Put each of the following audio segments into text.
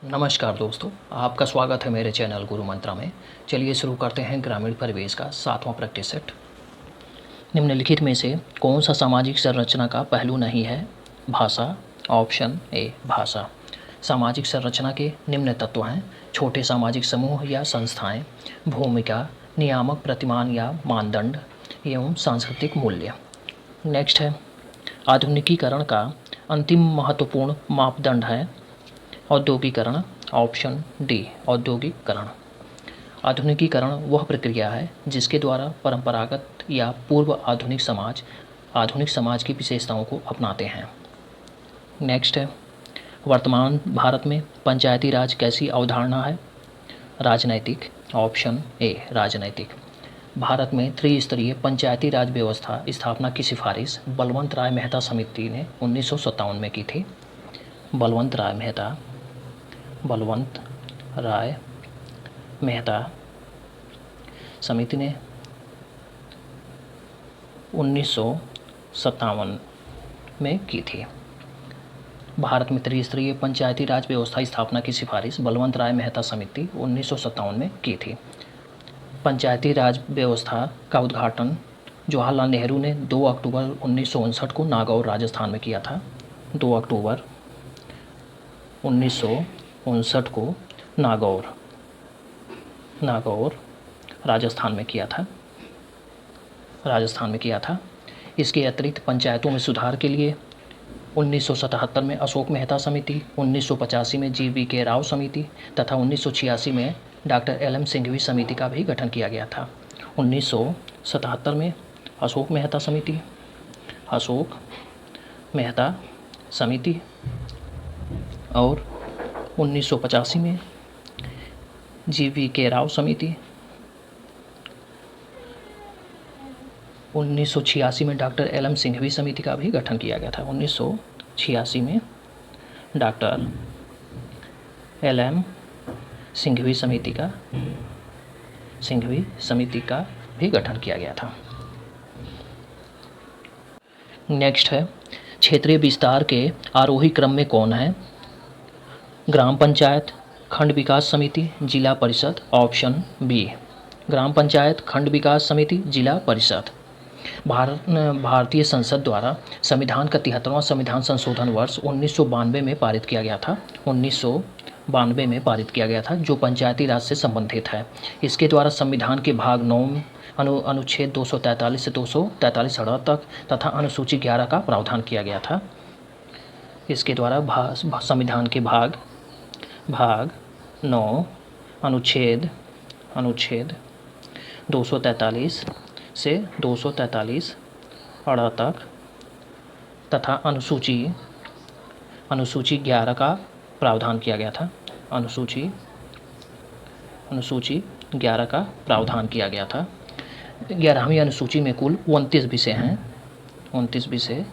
नमस्कार दोस्तों, आपका स्वागत है मेरे चैनल गुरु मंत्रा में। चलिए शुरू करते हैं ग्रामीण परिवेश का 7वां प्रैक्टिस सेट। निम्नलिखित में से कौन सा सामाजिक संरचना का पहलू नहीं है? भाषा। ऑप्शन ए भाषा। सामाजिक संरचना के निम्न तत्व हैं: छोटे सामाजिक समूह या संस्थाएं, भूमिका, नियामक प्रतिमान या मानदंड एवं सांस्कृतिक मूल्य। नेक्स्ट है, आधुनिकीकरण का अंतिम महत्वपूर्ण मापदंड है औद्योगिकरण। ऑप्शन डी औद्योगिकरण। आधुनिकीकरण वह प्रक्रिया है जिसके द्वारा परंपरागत या पूर्व आधुनिक समाज की विशेषताओं को अपनाते हैं। नेक्स्ट है, वर्तमान भारत में पंचायती राज कैसी अवधारणा है? राजनैतिक। ऑप्शन ए राजनैतिक। भारत में त्रिस्तरीय पंचायती राज व्यवस्था स्थापना की सिफारिश बलवंत राय मेहता समिति ने 1957 में की थी। बलवंत राय मेहता समिति ने 1957 में की थी। भारत में त्रिस्तरीय पंचायती राज व्यवस्था स्थापना की सिफारिश बलवंत राय मेहता समिति 1957 में की थी। पंचायती राज व्यवस्था का उद्घाटन जवाहरलाल नेहरू ने 2 अक्टूबर 1959 को नागौर राजस्थान में किया था। 2 अक्टूबर 1959 को नागौर राजस्थान में किया था। इसके अतिरिक्त पंचायतों में सुधार के लिए 1977 में अशोक मेहता समिति, 1985 में GV राव समिति तथा 1986 में डॉक्टर LM सिंघवी समिति का भी गठन किया गया था। 1977 में अशोक मेहता समिति और 1985 में GV राव समिति, 1986 में डॉक्टर LM सिंघवी समिति का भी गठन किया गया था। 1986 में डॉक्टर LM सिंघवी समिति का भी गठन किया गया था। नेक्स्ट है, क्षेत्रीय विस्तार के आरोही क्रम में कौन है? ग्राम पंचायत, खंड विकास समिति, जिला परिषद। ऑप्शन बी ग्राम पंचायत, खंड विकास समिति, जिला परिषद। भारतीय संसद द्वारा संविधान का 73वां संविधान संशोधन वर्ष 1992 में पारित किया गया था, जो पंचायती राज से संबंधित है। इसके द्वारा संविधान के भाग 9 अनुच्छेद 243 से 243 तक तथा अनुसूची 11 का प्रावधान किया गया था। इसके द्वारा संविधान के भाग 9 अनुच्छेद 243 से 243 तक तथा अनुसूची 11 का प्रावधान किया गया था। अनुसूची 11 का प्रावधान किया गया था। 11वीं अनुसूची में कुल 29 विषय हैं। 29 विषय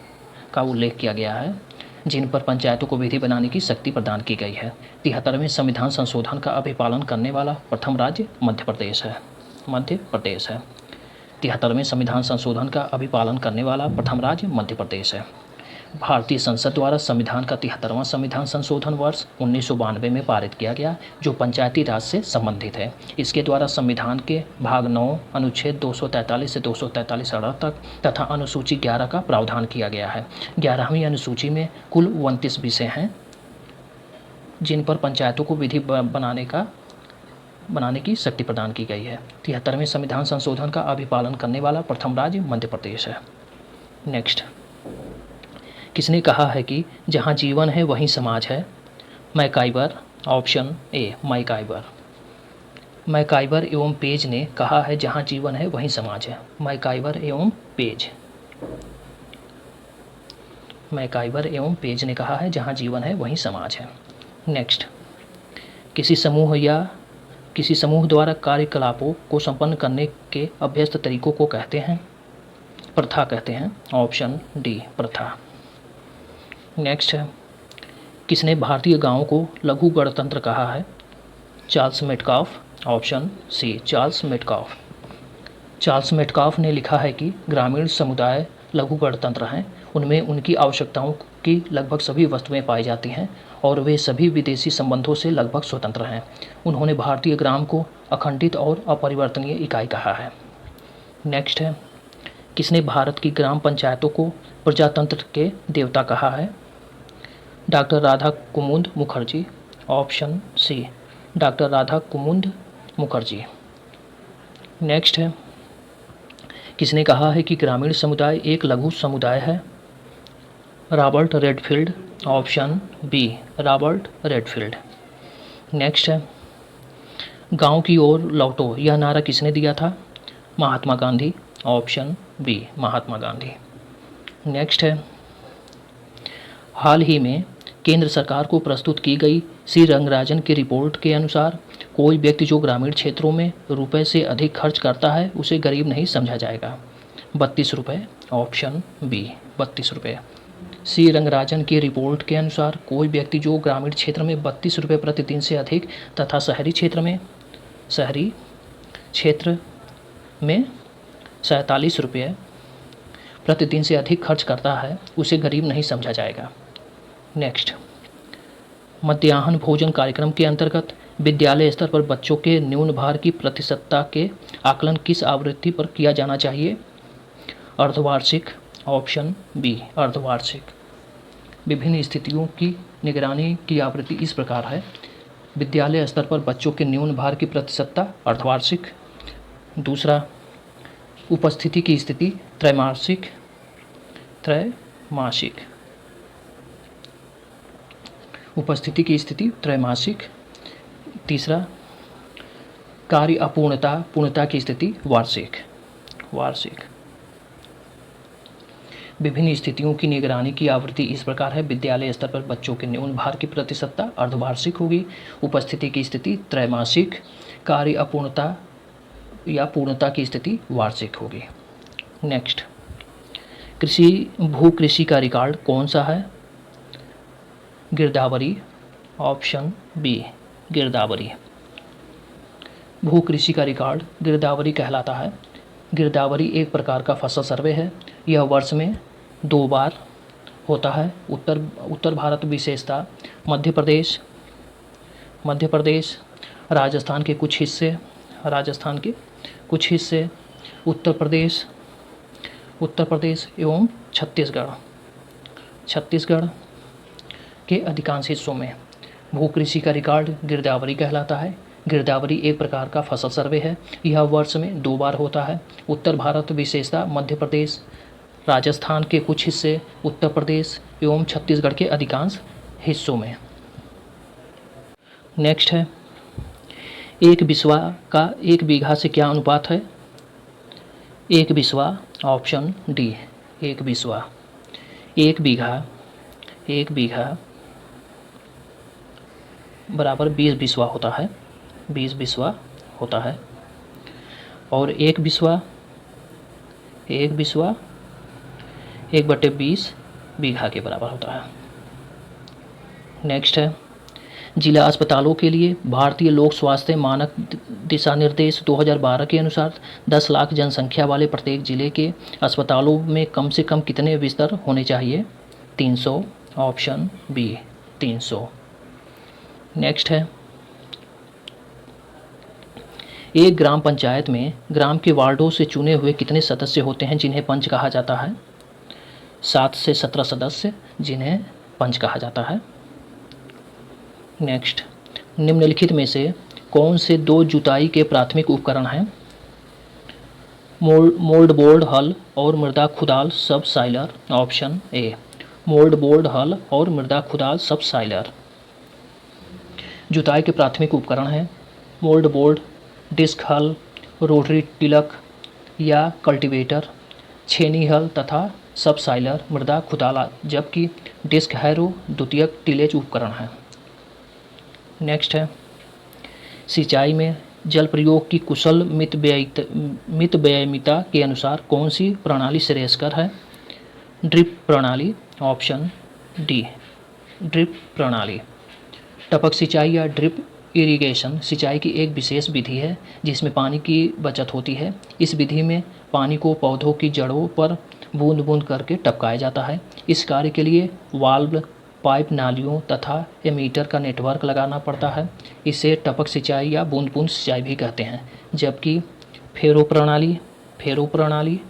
का उल्लेख किया गया है जिन पर पंचायतों को विधि बनाने की शक्ति प्रदान की गई है। 73वें संविधान संशोधन का अभिपालन करने वाला प्रथम राज्य मध्य प्रदेश है। 73वें संविधान संशोधन का अभिपालन करने वाला प्रथम राज्य मध्य प्रदेश है। भारतीय संसद द्वारा संविधान का 73वां संविधान संशोधन वर्ष 1992 में पारित किया गया, जो पंचायती राज से संबंधित है। इसके द्वारा संविधान के भाग 9 अनुच्छेद 243 से 243 तक तथा अनुसूची 11 का प्रावधान किया गया है। 11वीं अनुसूची में कुल 29 विषय हैं जिन पर पंचायतों को विधि बनाने की शक्ति प्रदान की गई है। 73वें संविधान संशोधन का अभिपालन करने वाला प्रथम राज्य मध्य प्रदेश है। नेक्स्ट, किसने कहा है कि जहाँ जीवन है वहीं समाज है? मैकाइवर। ऑप्शन ए मैकाइवर एवं पेज ने कहा है जहाँ जीवन है वहीं समाज है। मैकाइवर एवं पेज ने कहा है जहाँ जीवन है वहीं समाज है। नेक्स्ट, किसी समूह द्वारा कार्यकलापों को संपन्न करने के अभ्यस्त तरीकों को प्रथा कहते हैं। ऑप्शन डी प्रथा। नेक्स्ट है, किसने भारतीय गांवों को लघु गणतंत्र कहा है? Charles Metcalfe. Option c Charles Metcalfe ने लिखा है कि ग्रामीण समुदाय लघु गणतंत्र हैं। उनमें उनकी आवश्यकताओं की लगभग सभी वस्तुएं पाई जाती हैं और वे सभी विदेशी संबंधों से लगभग स्वतंत्र हैं। उन्होंने भारतीय ग्राम को अखंडित और अपरिवर्तनीय इकाई कहा है। नेक्स्ट है, किसने भारत की ग्राम पंचायतों को प्रजातंत्र के देवता कहा है? Doctor Radha Kumud Mukherjee. Option C, doctor Radha Kumud Mukherjee. Next है, किसने कहा है कि ग्रामीण समुदाय एक लघु समुदाय है? Robert Redfield. Option b, Robert Redfield. Next है, गांव की ओर लौटो यह नारा किसने दिया था? Mahatma Gandhi. Option B, Mahatma Gandhi. Next है, हाल ही में केंद्र सरकार को प्रस्तुत की गई सी रंगराजन की रिपोर्ट के अनुसार कोई व्यक्ति जो ग्रामीण क्षेत्रों में रुपए से अधिक खर्च करता है उसे गरीब नहीं समझा जाएगा। 32 रुपये। ऑप्शन बी, 32 रुपये। सी रंगराजन की रिपोर्ट के अनुसार कोई व्यक्ति जो ग्रामीण क्षेत्र में 32 रुपये प्रतिदिन से अधिक तथा शहरी क्षेत्र में 47 रुपये प्रतिदिन से अधिक खर्च करता है उसे गरीब नहीं समझा जाएगा। नेक्स्ट, मध्याह्न भोजन कार्यक्रम के अंतर्गत विद्यालय स्तर पर बच्चों के न्यून भार की प्रतिशतता के आकलन किस आवृत्ति पर किया जाना चाहिए? अर्धवार्षिक। ऑप्शन बी, अर्धवार्षिक। विभिन्न स्थितियों की निगरानी की आवृत्ति इस प्रकार है। विद्यालय स्तर पर बच्चों के न्यून भार की प्रतिशतता अर्धवार्षिक। दूसरा, उपस्थिति की स्थिति त्रैमासिक। उपस्थिति की स्थिति त्रैमासिक। तीसरा, कार्य पूर्णता की स्थिति वार्षिक। विभिन्न स्थितियों की निगरानी की आवृत्ति इस प्रकार है। विद्यालय स्तर पर बच्चों के न्यून भार की प्रतिशतता अर्धवार्षिक होगी। उपस्थिति की स्थिति त्रैमासिक। कार्य अपूर्णता या पूर्णता की स्थिति वार्षिक होगी। नेक्स्ट, भूकृषि का रिकॉर्ड कौन सा है? गिरदावरी। ऑप्शन बी, गिरदावरी। भूकृषि का रिकॉर्ड गिरदावरी कहलाता है। गिरदावरी एक प्रकार का फसल सर्वे है। यह वर्ष में 2 बार होता है। उत्तर भारत विशेषता मध्य प्रदेश, राजस्थान के कुछ हिस्से, उत्तर प्रदेश एवं छत्तीसगढ़ के अधिकांश हिस्सों में भूकृषि का रिकॉर्ड गिरदावरी कहलाता है। गिरदावरी एक प्रकार का फसल सर्वे है। यह वर्ष में 2 बार होता है। उत्तर भारत विशेषता मध्य प्रदेश, राजस्थान के कुछ हिस्से, उत्तर प्रदेश एवं छत्तीसगढ़ के अधिकांश हिस्सों में। नेक्स्ट है, एक बिस्वा का 1 बीघा से क्या अनुपात है? 1 बिस्वा। ऑप्शन डी, 1 बिस्वा। 1 बीघा बराबर 20 बिस्वा होता है। 20 बिस्वा होता है। और 1 बिस्वा 1/20 बीघा के बराबर होता है। नेक्स्ट है, जिला अस्पतालों के लिए भारतीय लोक स्वास्थ्य मानक दिशा निर्देश 2012 के अनुसार 10 लाख जनसंख्या वाले प्रत्येक जिले के अस्पतालों में कम से कम कितने बिस्तर होने चाहिए? 300। Option B, 300। नेक्स्ट है, एक ग्राम पंचायत में ग्राम के वार्डों से चुने हुए कितने सदस्य होते हैं जिन्हें पंच कहा जाता है? 7 से 17 सदस्य जिन्हें पंच कहा जाता है। नेक्स्ट, निम्नलिखित में से कौन से 2 जुताई के प्राथमिक उपकरण हैं? मोल्ड बोर्ड हल और मृदा खुदाल सब साइलर। ऑप्शन ए, मोल्ड बोर्ड हल और मृदा खुदाल सब साइलर। जुताई के प्राथमिक उपकरण हैं मोल्ड बोर्ड, डिस्क हल, रोटरी टिलक या कल्टीवेटर, छेनी हल तथा सब साइलर मृदा खुदाला, जबकि डिस्क हैरो द्वितीयक टिलेज उपकरण है। नेक्स्ट है, सिंचाई में जल प्रयोग की कुशल मितव्ययिता के अनुसार कौन सी प्रणाली श्रेयस्कर है? ड्रिप प्रणाली। ऑप्शन डी, ड्रिप प्रणाली। टपक सिंचाई या ड्रिप इरिगेशन सिंचाई की एक विशेष विधि है जिसमें पानी की बचत होती है। इस विधि में पानी को पौधों की जड़ों पर बूंद बूंद करके टपकाया जाता है। इस कार्य के लिए वाल्व, पाइप, नालियों तथा एमीटर का नेटवर्क लगाना पड़ता है। इसे टपक सिंचाई या बूंद बूंद सिंचाई भी कहते हैं। जबकि फेरो प्रणाली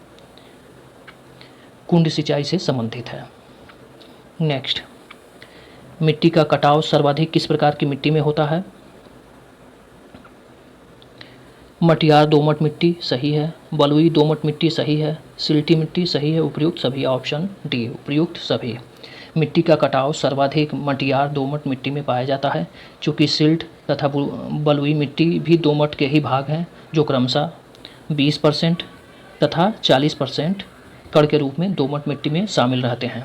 कुंड सिंचाई से संबंधित है। नेक्स्ट, मिट्टी का कटाव सर्वाधिक किस प्रकार की मिट्टी में होता है? मटियार दोमट मिट्टी सही है, बलुई दोमट मिट्टी सही है, सिल्टी मिट्टी सही है, उपयुक्त सभी। ऑप्शन डी, उपयुक्त सभी। मिट्टी का कटाव सर्वाधिक मटियार दोमट मिट्टी में पाया जाता है, चूँकि सिल्ट तथा बलुई मिट्टी भी दोमट के ही भाग हैं, जो क्रमशः 20% तथा 40% कण के रूप में दोमट मिट्टी में शामिल रहते हैं।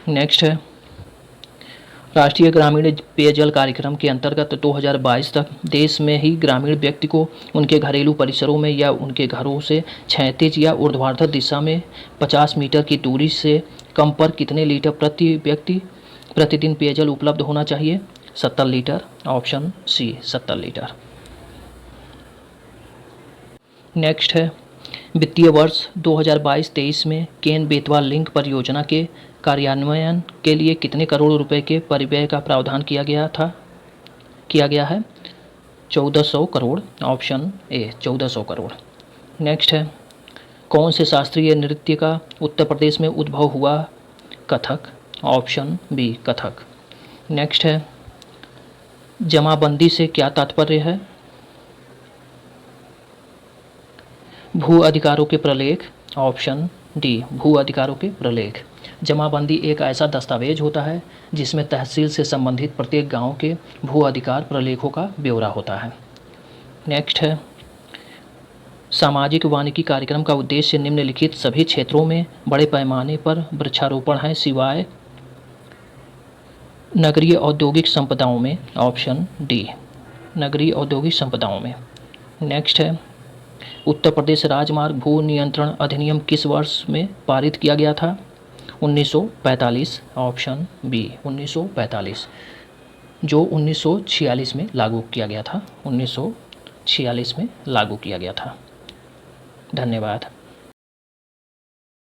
नेक्स्ट है, राष्ट्रीय ग्रामीण पेयजल कार्यक्रम के अंतर्गत 2022 तक देश में ही ग्रामीण व्यक्ति को उनके घरेलू परिसरों में या उनके घरों से क्षैतिज या ऊर्ध्वाधर दिशा में 50 मीटर की दूरी से कम पर कितने लीटर प्रति व्यक्ति प्रतिदिन पेयजल उपलब्ध होना चाहिए? 70 litre. Option c, 70 litre. Next है, वित्तीय वर्ष 2022-23 में केन बेतवा लिंक परियोजना के कार्यान्वयन के लिए कितने करोड़ रुपए के परिव्यय का प्रावधान किया गया है? 1400 crore. Option A, 1400 crore. Next है, कौन से शास्त्रीय नृत्य का उत्तर प्रदेश में उद्भव हुआ? Kathak. Option b, Kathak. Next है, जमाबंदी से क्या तात्पर्य है? भू अधिकारों के प्रलेख। ऑप्शन डी, भू अधिकारों के प्रलेख। जमाबंदी एक ऐसा दस्तावेज होता है जिसमें तहसील से संबंधित प्रत्येक गांव के भू अधिकार प्रलेखों का ब्यौरा होता है। नेक्स्ट है, सामाजिक वानिकी कार्यक्रम का उद्देश्य निम्नलिखित सभी क्षेत्रों में बड़े पैमाने पर वृक्षारोपण है सिवाय नगरीय औद्योगिक संपदाओं में। ऑप्शन डी, नगरीय औद्योगिक संपदाओं में। नेक्स्ट है, उत्तर प्रदेश राजमार्ग भू नियंत्रण अधिनियम किस वर्ष में पारित किया गया था? 1945। ऑप्शन बी, 1945, जो 1946 में लागू किया गया था। 1946 में लागू किया गया था। धन्यवाद।